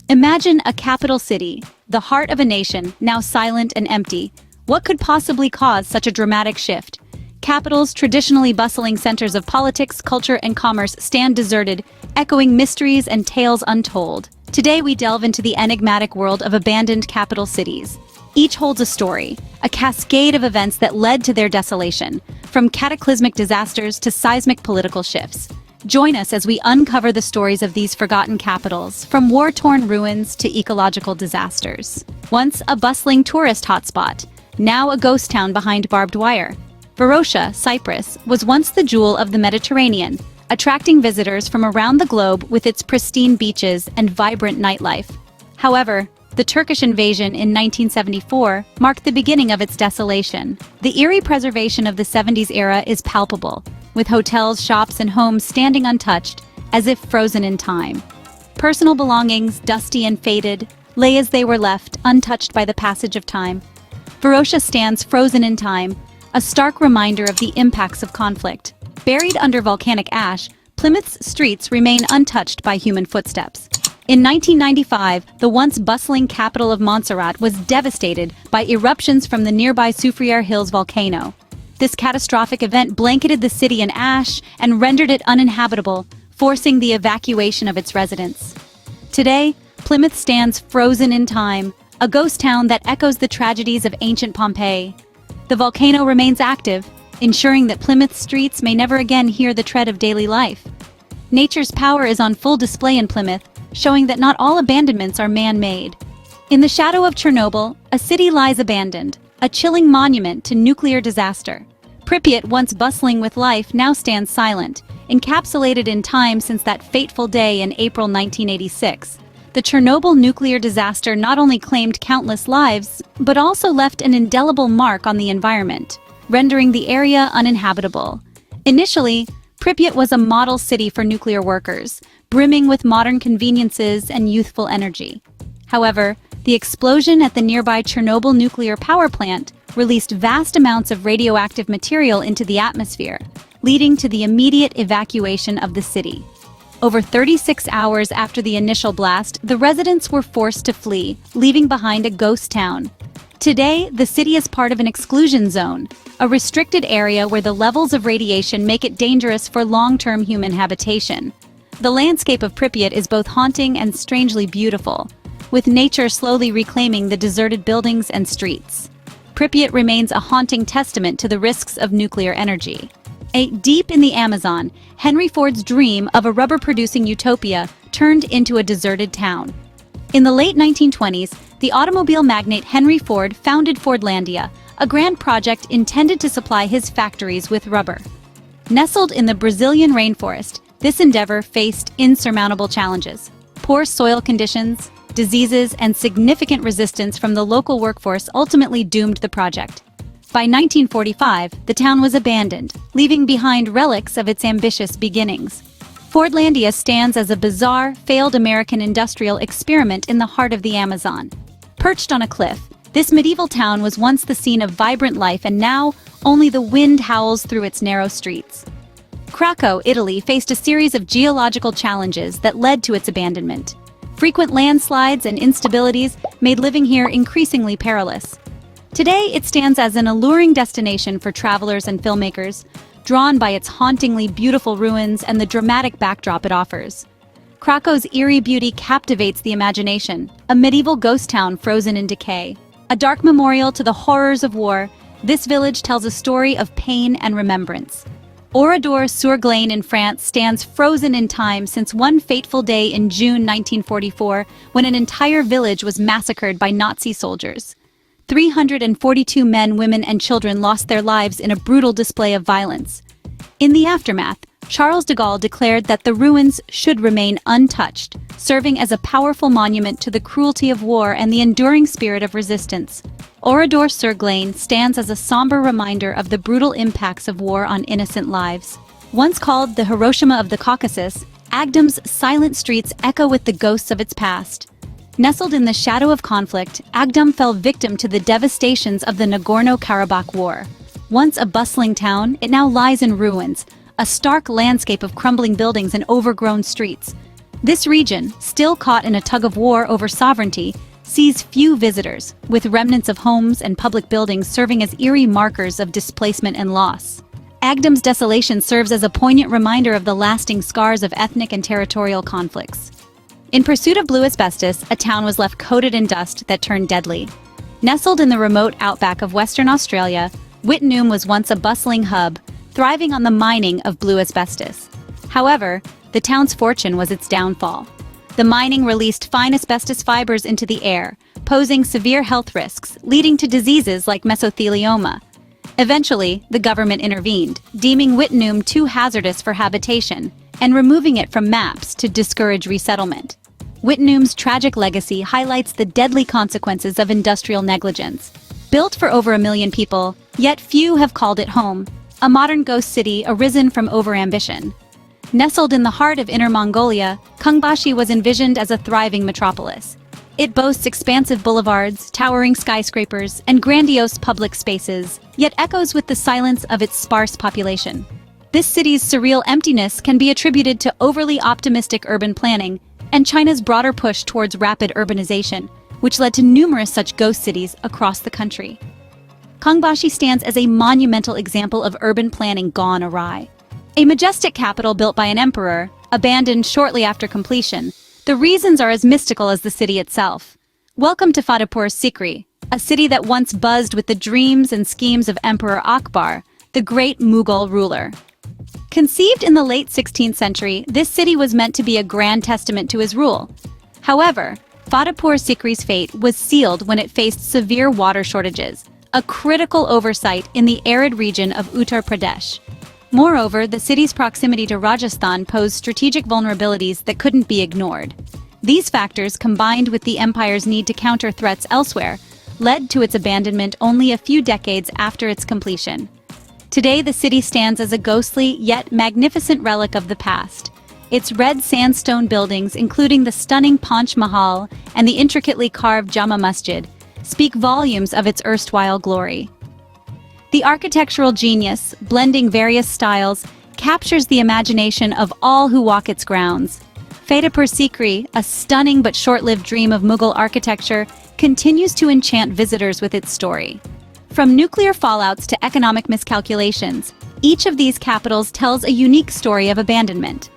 Imagine a capital city, the heart of a nation, now silent and empty. What could possibly cause such a dramatic shift? Capitals, traditionally bustling centers of politics, culture, and commerce, stand deserted, echoing mysteries and tales untold. Today we delve into the enigmatic world of abandoned capital cities. Each holds a story, a cascade of events that led to their desolation, from cataclysmic disasters to seismic political shifts. Join us as we uncover the stories of these forgotten capitals, from war-torn ruins to ecological disasters. Once a bustling tourist hotspot, now a ghost town behind barbed wire. Varosha, Cyprus, was once the jewel of the Mediterranean, attracting visitors from around the globe with its pristine beaches and vibrant nightlife. However, the Turkish invasion in 1974 marked the beginning of its desolation. The eerie preservation of the 70s era is palpable, with hotels, shops, and homes standing untouched, as if frozen in time. Personal belongings, dusty and faded, lay as they were left, untouched by the passage of time. Varosha stands frozen in time, a stark reminder of the impacts of conflict. Buried under volcanic ash, Plymouth's streets remain untouched by human footsteps. In 1995, the once bustling capital of Montserrat was devastated by eruptions from the nearby Soufriere Hills volcano. This catastrophic event blanketed the city in ash and rendered it uninhabitable, forcing the evacuation of its residents. Today, Plymouth stands frozen in time, a ghost town that echoes the tragedies of ancient Pompeii. The volcano remains active, ensuring that Plymouth's streets may never again hear the tread of daily life. Nature's power is on full display in Plymouth, showing that not all abandonments are man-made. In the shadow of Chernobyl, a city lies abandoned, a chilling monument to nuclear disaster. Pripyat, once bustling with life, now stands silent, encapsulated in time since that fateful day in April 1986. The Chernobyl nuclear disaster not only claimed countless lives, but also left an indelible mark on the environment, rendering the area uninhabitable. Initially, Pripyat was a model city for nuclear workers, brimming with modern conveniences and youthful energy. However, the explosion at the nearby Chernobyl nuclear power plant released vast amounts of radioactive material into the atmosphere, leading to the immediate evacuation of the city. Over 36 hours after the initial blast, the residents were forced to flee, leaving behind a ghost town. Today, the city is part of an exclusion zone, a restricted area where the levels of radiation make it dangerous for long-term human habitation. The landscape of Pripyat is both haunting and strangely beautiful, with nature slowly reclaiming the deserted buildings and streets. Pripyat remains a haunting testament to the risks of nuclear energy. Deep in the Amazon, Henry Ford's dream of a rubber-producing utopia turned into a deserted town. In the late 1920s, the automobile magnate Henry Ford founded Fordlandia, a grand project intended to supply his factories with rubber. Nestled in the Brazilian rainforest, this endeavor faced insurmountable challenges. Poor soil conditions, diseases, and significant resistance from the local workforce ultimately doomed the project. By 1945, the town was abandoned, leaving behind relics of its ambitious beginnings. Fordlandia stands as a bizarre, failed American industrial experiment in the heart of the Amazon. Perched on a cliff, this medieval town was once the scene of vibrant life, and now only the wind howls through its narrow streets. Craco, Italy, faced a series of geological challenges that led to its abandonment. Frequent landslides and instabilities made living here increasingly perilous. Today, it stands as an alluring destination for travelers and filmmakers, drawn by its hauntingly beautiful ruins and the dramatic backdrop it offers. Craco's eerie beauty captivates the imagination, a medieval ghost town frozen in decay. A dark memorial to the horrors of war, this village tells a story of pain and remembrance. Oradour-sur-Glane in France stands frozen in time since one fateful day in June 1944, when an entire village was massacred by Nazi soldiers. 342 men, women, and children lost their lives in a brutal display of violence. In the aftermath, Charles de Gaulle declared that the ruins should remain untouched, serving as a powerful monument to the cruelty of war and the enduring spirit of resistance. Oradour-sur-Glane stands as a somber reminder of the brutal impacts of war on innocent lives. Once called the Hiroshima of the Caucasus, Agdam's silent streets echo with the ghosts of its past. Nestled in the shadow of conflict, Agdam fell victim to the devastations of the Nagorno-Karabakh War. Once a bustling town, it now lies in ruins, a stark landscape of crumbling buildings and overgrown streets. This region, still caught in a tug-of-war over sovereignty, sees few visitors, with remnants of homes and public buildings serving as eerie markers of displacement and loss. Agdam's desolation serves as a poignant reminder of the lasting scars of ethnic and territorial conflicts. In pursuit of blue asbestos, a town was left coated in dust that turned deadly. Nestled in the remote outback of Western Australia, Wittenoom was once a bustling hub, thriving on the mining of blue asbestos. However, the town's fortune was its downfall. The mining released fine asbestos fibers into the air, posing severe health risks, leading to diseases like mesothelioma. Eventually, the government intervened, deeming Wittenoom too hazardous for habitation, and removing it from maps to discourage resettlement. Wittenoom's tragic legacy highlights the deadly consequences of industrial negligence. Built for over 1 million people, yet few have called it home, a modern ghost city arisen from overambition. Nestled in the heart of Inner Mongolia, Kangbashi was envisioned as a thriving metropolis. It boasts expansive boulevards, towering skyscrapers, and grandiose public spaces, yet echoes with the silence of its sparse population. This city's surreal emptiness can be attributed to overly optimistic urban planning and China's broader push towards rapid urbanization, which led to numerous such ghost cities across the country. Kangbashi stands as a monumental example of urban planning gone awry. A majestic capital built by an emperor, abandoned shortly after completion, the reasons are as mystical as the city itself. Welcome to Fatehpur, Sikri, a city that once buzzed with the dreams and schemes of Emperor Akbar, the great Mughal ruler. Conceived in the late 16th century, this city was meant to be a grand testament to his rule. However, Fatehpur Sikri's fate was sealed when it faced severe water shortages, a critical oversight in the arid region of Uttar Pradesh. Moreover, the city's proximity to Rajasthan posed strategic vulnerabilities that couldn't be ignored. These factors, combined with the empire's need to counter threats elsewhere, led to its abandonment only a few decades after its completion. Today, the city stands as a ghostly yet magnificent relic of the past. Its red sandstone buildings, including the stunning Panch Mahal and the intricately carved Jama Masjid, speak volumes of its erstwhile glory. The architectural genius, blending various styles, captures the imagination of all who walk its grounds. Fatehpur Sikri, a stunning but short-lived dream of Mughal architecture, continues to enchant visitors with its story. From nuclear fallouts to economic miscalculations, each of these capitals tells a unique story of abandonment.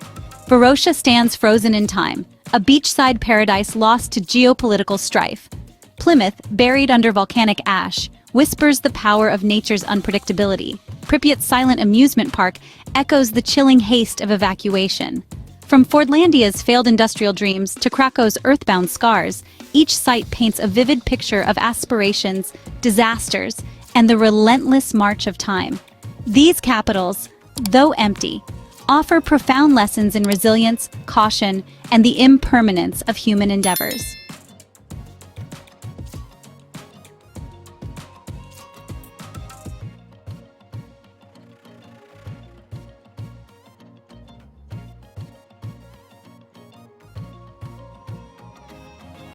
Varosha stands frozen in time, a beachside paradise lost to geopolitical strife. Plymouth, buried under volcanic ash, whispers the power of nature's unpredictability. Pripyat's silent amusement park echoes the chilling haste of evacuation. From Fordlandia's failed industrial dreams to Craco's earthbound scars, each site paints a vivid picture of aspirations, disasters, and the relentless march of time. These capitals, though empty, offer profound lessons in resilience, caution, and the impermanence of human endeavors.